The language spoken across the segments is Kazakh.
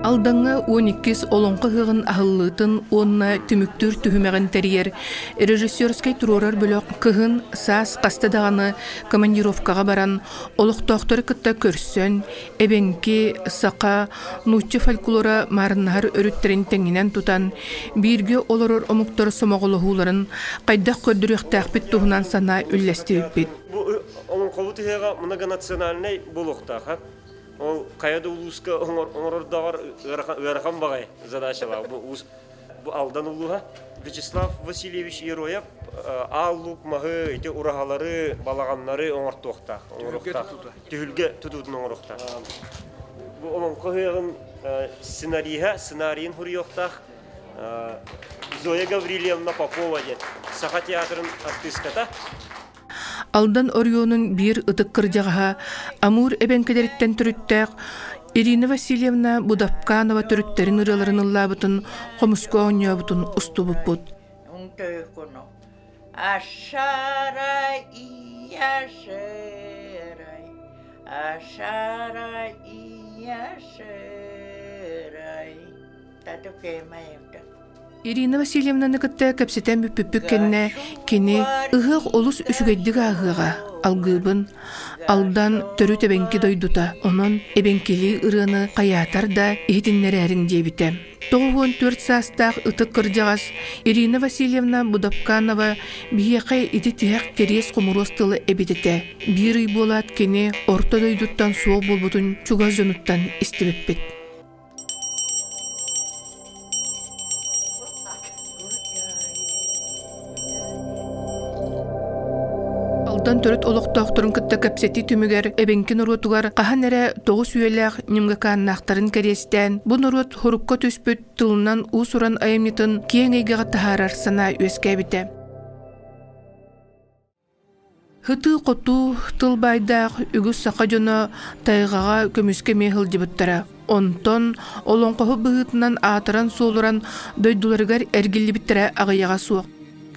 Алдаңа 12 олонқы ғығын ахыллытын онна түміктүр түхімәғін тәрiyер. Режиссерскай турорар бөлөк кығын саас қастадағаны командировкаға баран олықтоқтары кытта көрсөн, эбенки, сақа, нуччы фольклора марыннахар өрүттерін тәңінен тутан, бирге олорор омуктор сомоғылығуларын қайдақ көрдіріқтәқпет туғынан сана үлләсті өппет. Олонқолу түхеға многонациональный болуқтаға. Ол қаяды улуска оңырдағар ғарқан бағай задачалар. Бұл алдан улуға Вячеслав Васильевич Ероев аллук мағы еті ұрағалары, балағанлары оңыртуақта. Түхілге тұтудың оңыртуақта. Бұл оның қойығын сценарийін хұрияқтақ Зоя Гаврилевна Попова дед. Сақа театрын артистката. Алдан Орионун бир ытык кыржаға Амур эбенкелеріттен түріттәк Ирина Васильевна Будапканова түріттерін ырыларын ыллабытын қомыско оңябытын ұсту бұппыт. Ашарай, яшерай, ашарай, яшерай. Тату кемайымды. Ирина Васильевна ныкытта кәпсетен бүппүппүк кенне кені ығық олус үшігейдігі ағыға алгыбын алдан төрі төбенкі дойдута, онын эбенкели ырыны қаятар да ехетіннері әрін дебіті. 94 састақ ытық кыржағас Ирина Васильевна Будапканова бейеқай иді тияқ терес құмырос тылы әбететі. Bir үй болат кені орта дойдуттан суық болбутын чугаз жонуттан істебеппет. Алдан төрөт олоқтоқтырын кытта кәпсети түмігер эбенкен ұруатугар қахан әрі тоғыз үйеләқ немгаканнақтарын кәрестен. Бұн ұруат хорукка түспөт тылынан ұсуран айымнетін кең айгаға тахарар сана өскәбіті. Хыты қоту тыл байдақ үгіз сақа жоны тайғаға көміске мейхіл дебіттара. Онтон олонқоғы бұғытынан атыран солыран дойдуларығар әргілі біттірі ағаяға суық.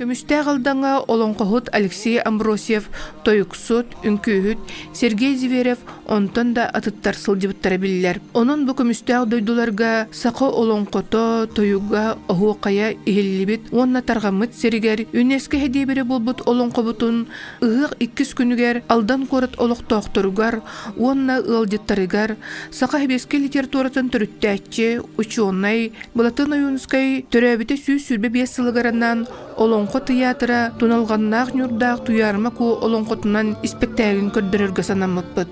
Көмістәг алдаңа олонқоғыт Алексей Амбросьев, Тойуксут, Үнкүйhüt, Сергей Зверев онтон да атыттар сылдыбыттара білілер. Онын бұ көмістәг дойдуларға сақы олонқото, тойуға, оғуқая ихеллибит, онна тарғамыт серігер, үнеске хедебері болбыт олонқобытын, ұғық 2 күнігер, алдан қорыт олықтоқтырығар, онна ылдеттарығар, сақы хебеске литературатын түріттәтче, учонай, бұлатын ойынскай, түрәбіті сүй-сүрбе бесіліғаранан, олонқо театра туналғаннақ нүрдақ туярма ку олонқотынан спектаклін көрдіріргі санамықпыт.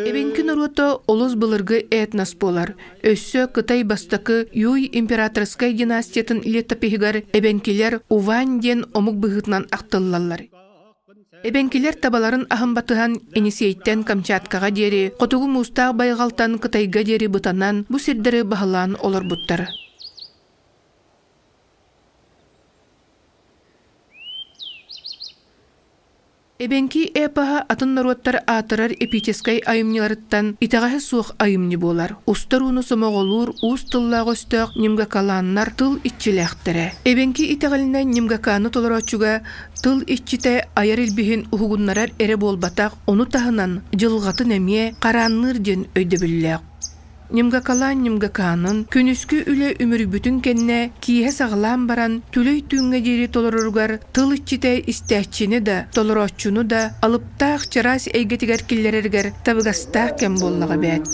Эбенкин уруата олыз былыргы этнос болар. Өссө Кытай бастакы Юй императорскай династиятын летапегар эбенкилер Уван ден омук быгытынан ақтыллалар. Эбенкилер табаларын ахымбатыхан Енисейттен Камчаткаға дери, қотугу мустақ байғалтан Кытайга дери бұтанан бұ сердері бағылан олар бұттар. Эбенки эпаға атын наруаттар атырар эпическай айымнеларыттан итағағы суық айымне болар. Устар уны сомоғолур, уз тыллағы өстіғ немгакаланнар тыл итчіләқтірі. Эбенки итағалina немгаканы толарачуға тыл итчіте айар елбіхін ұғығыннарар әрі болбатақ, оны тағынан жылғаты нәме қаранныр ден өйді білләқ. Немгаканын күнүскү үле өмірі бүтін кенне кие сағылан баран түлей түңге дері толырырғар тыл итчіте істәтчіні да, толырачуны да алыптақ чарас әйгетігер келлерергер табығастақ кен боллаға бәд.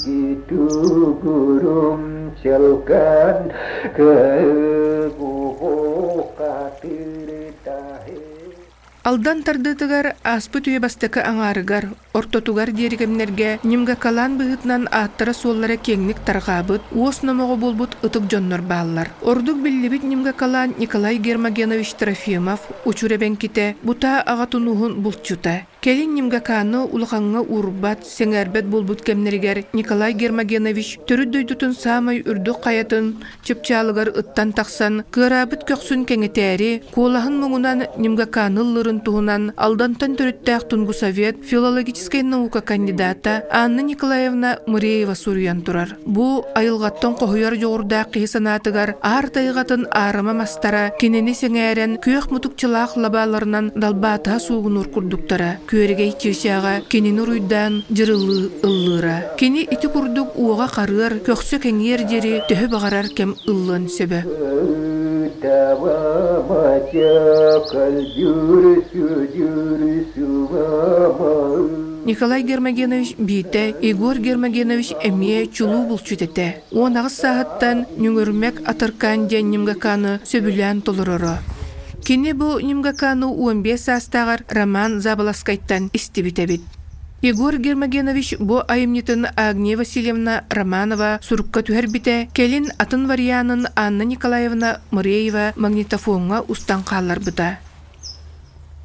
Алдан тардытыгар аспы түйе бастакы аңарыгар, ортотугар дерігімнерге немгакалан бұғытынан аттыра соллары кеңнік тарғабыт, уос намоғы болбут ытык жоннор баллар. Ордук біллебит немгакалан Николай Гермогенович Трофимов учуребен ките бұта ағатунуғын бұлтчута. Келин немгаканы улғанға урбат, сеңәрбет болбут кемнерігер Николай Гермогенович түрі дөйдутын самай үрді қаятын чыпчалыгар ыттан тақсан, кырабыт көксүн кеңетәрі, колағын мұңынан немгаканы лырын туғынан алдантан түріттәқ Тунгу Совет филологической наука кандидата Анна Николаевна Муреева Сурьян турар. Бу айылғаттан қоғыяр жоғырда қиысанатыгар ар тайғатын арыма мастара кенені сеңәрен көк мұтықчылақ лабаларынан далбатыға суғын ұркурдуктара. көрегей чыжаға кенini уруйдан жырылы ыллыра. Кени ити курдук уға қарыр, көксө кеңер дери төһө бағарар кем ыллын сөбі. Николай Гермогенович бейті, Егор Гермогенович әме чулу бұлчүтеті. Он ағыз сағыттан нүңірмек атыркан ден немгаканы сөбілен толырыры. Кені бұл немгаканы 15 астағар Роман Заболоскайттан истибітебет. Егор Гермогенович бу айымнетін Агния Васильевна Романова сурукка түхербіте, келін атын варианын Анна Николаевна Мыреева магнитофонға устан қалар бұда.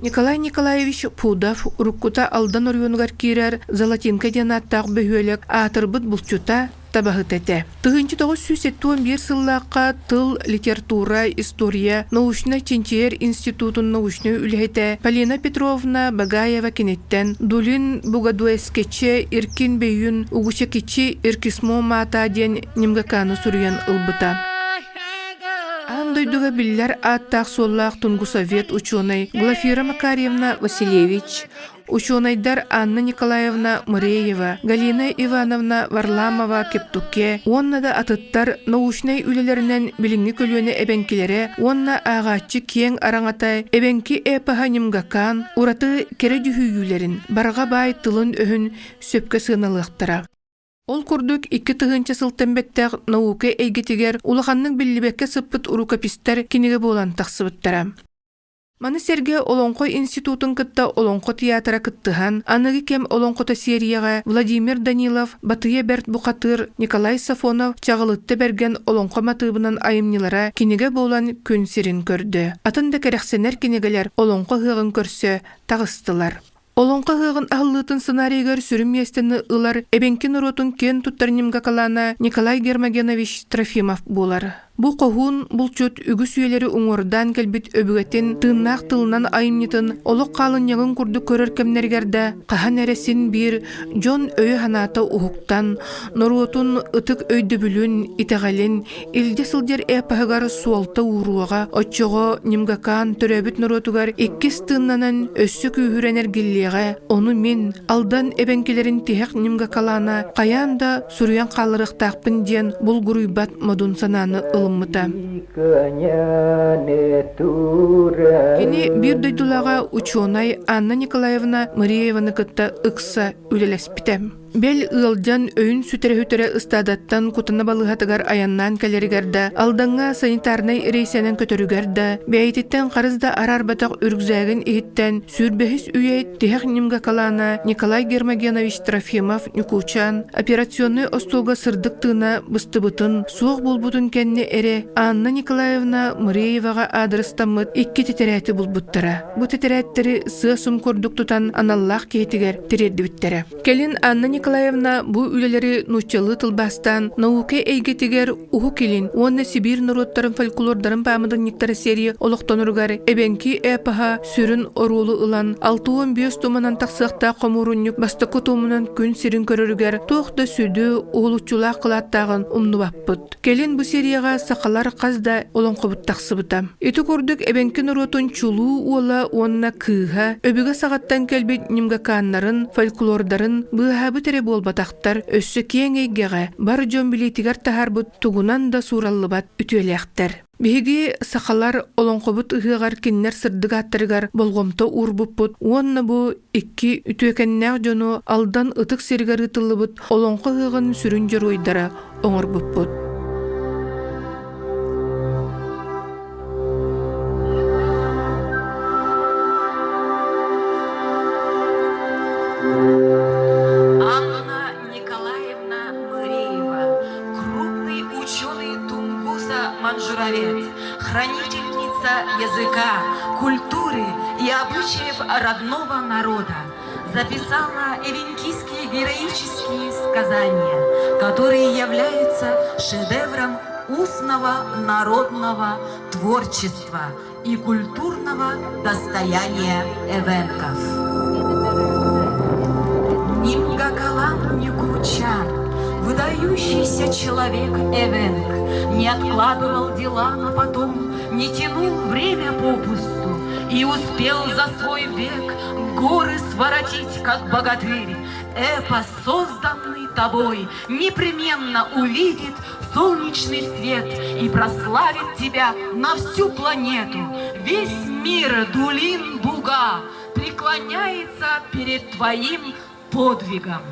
Николай Николаевич Пудов уруккута алдан орюнгар кирер Золотинка денаттақ бөхөлік атырбыт бұлчута табахыт әте. 1971 сыллаққа тыл, литература, история, научно-чинчер институтын научны үлхеті Полина Петровна Багаева кенеттен Дулин Бугадуэскече Иркин Бейюн Угучекичи Иркисмо Мата ден немгаканы сүрген ылбыта. Андойдуга биллер аттақ соллақ Тунгу Совет ученый Глафира Макарьевна Васильевич, ученайдар Анна Николаевна Мыреева, Галина Ивановна Варламова Кептуке, оннада атыттар научный үлелерінен билинги көлөне эбенкилere, онна ағатчы кең араңатай эбенки эпаха немгакан, ураты кере дүхүйүлерин, барға бай тылын өһүн сөпке сыналықтара. Ол курдук 2 тыгынча сылтанбеттәк наука эйгетигер улаханның биллибекке сыппыт урукапистер кинеге болан тақсыбыттара. Маны серге Олонко институтын кытта Олонко театра кыттыхан, аныгы кем Олонкота серияға Владимир Данилов, Батыя Берт Бухатыр, Николай Сафонов чағылытты берген Олонко матыбынан айымнилара кинеге болан күн серин көрді. Атында кәрәқсенер кинегелер Олонко хығын көрсө тағыстылар. Олонқа хығын ағылытын сценарийгер сүрім естіні ылар эбенкин уротун кен туттарнимга калана Николай Гермогенович Трофимов болар. Бу қоғун бұлчут үгіс үйелері уңордан келбит өбігетін тыннақ тылынан айымнетін олық қалын яғын күрді көрір кемнергерді қахан әресін бір жон өй ханата ұхуқтан нұрутын ұтық өйді бүлін итағалин илде сылдер әпағығар суалта уруаға отчоғы немгакан төрөбіт нұрутығар 2 тыннанын өссі күйір энергилиеға оны мен алдан эбенкелерін тихек немгакалана қаянда сүрген қалырық тақпын ден бұл ғұрыйбат модун сананы ылыммыта. Кені бір дойдулаға ученай Анна Николаевна Мырееваны кытта ықса үлелеспітем. Бел ылдан өйін сүтері-хүтері ыстадаттан кутына балығатығар аяннан кәлерігерді, алдыңа санитарнай рейсенен көтөрігерді, бәйтеттен қарызда арарбатақ үргзәгін ехіттен сүрбехіс үйе тихек немга калана Николай Гермогенович Трофимов Никучан, операционный остолға сырдық тына быстыбытын, суық болбутын кәнне эре Анна Николаевна Мырееваға адрыстамыт 2 тетерәті болбуттара. Бұ тетерәттері сыасым көрдік тұтан аналлақ кейтігер терерді біттері. Келін Анна Николаевна бу үлелери нучалы тылбастан науке эйгетигер уху келин, онна Сибир народтарын фольклордарын памыдын нектары серия олықтоныргар эбенки эпаха сүрін орулы ылан 6-15 туманан тақсықта қомуруннюк бастықы туманан күн сирин көріргер тоқта сүді оғылучулақ қылаттағын умнубаппыт. Келин бу серияға сақалар қазда олонқобыт тақсыбыта. Эті көрдік эбенки народтын чулу уола онна кыға, өбігі сағаттан келбет немгаканнарын, фольклордарын бұғабы болбатақтар өссі кеңейгеға бар жон билетигер тахарбыт тугунан да сураллыбат үтөлектер. Биһиги сақалар олонқобыт ыһыгар киннер сырдыгаттыргар болгомто урбуппут. Уонна бу 2 үтөкеннәк жону алдан ытык сергер ытылыбыт олонқо ыһыгын сүрүн жоруйдара оңорбуппут. Хранительница языка, культуры и обычаев родного народа, записала эвенкийские героические сказания, которые являются шедевром устного народного творчества и культурного достояния эвенков. Нимгакалан Никучан, выдающийся человек эвенк, не откладывал дела на потом, не тянул время попусту И успел за свой век горы своротить, как богатырь. Эпос, созданный тобой, непременно увидит солнечный свет и прославит тебя на всю планету. Весь мир, Дулин-Буга, преклоняется перед твоим подвигом.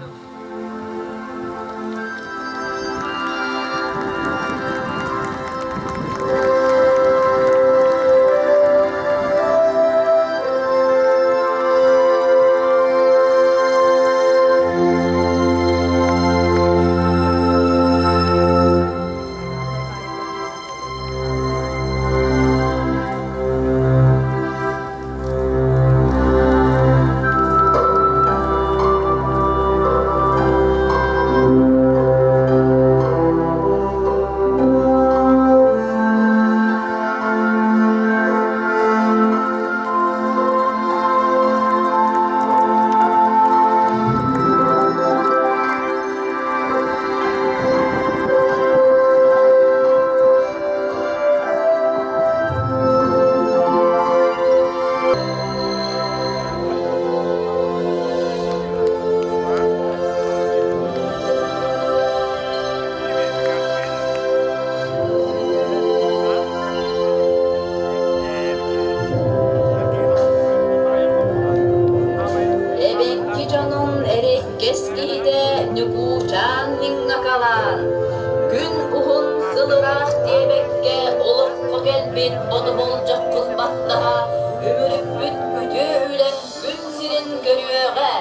Gün uhun sılırak diyebekke olup kokelbin onu bolcak kılbattaha ömürüp bütbüdü ülen gün sirin görüyorga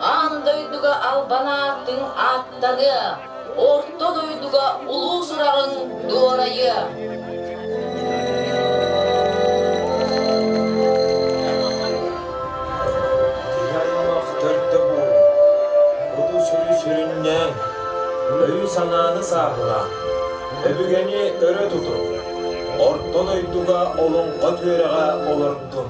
an doyduga albanatın attadı orta doyduga ulu sırağın duvarayı. Öy sanağını sağla, öbügeni öre tutup, orta doyduga olun qat verega olurdu.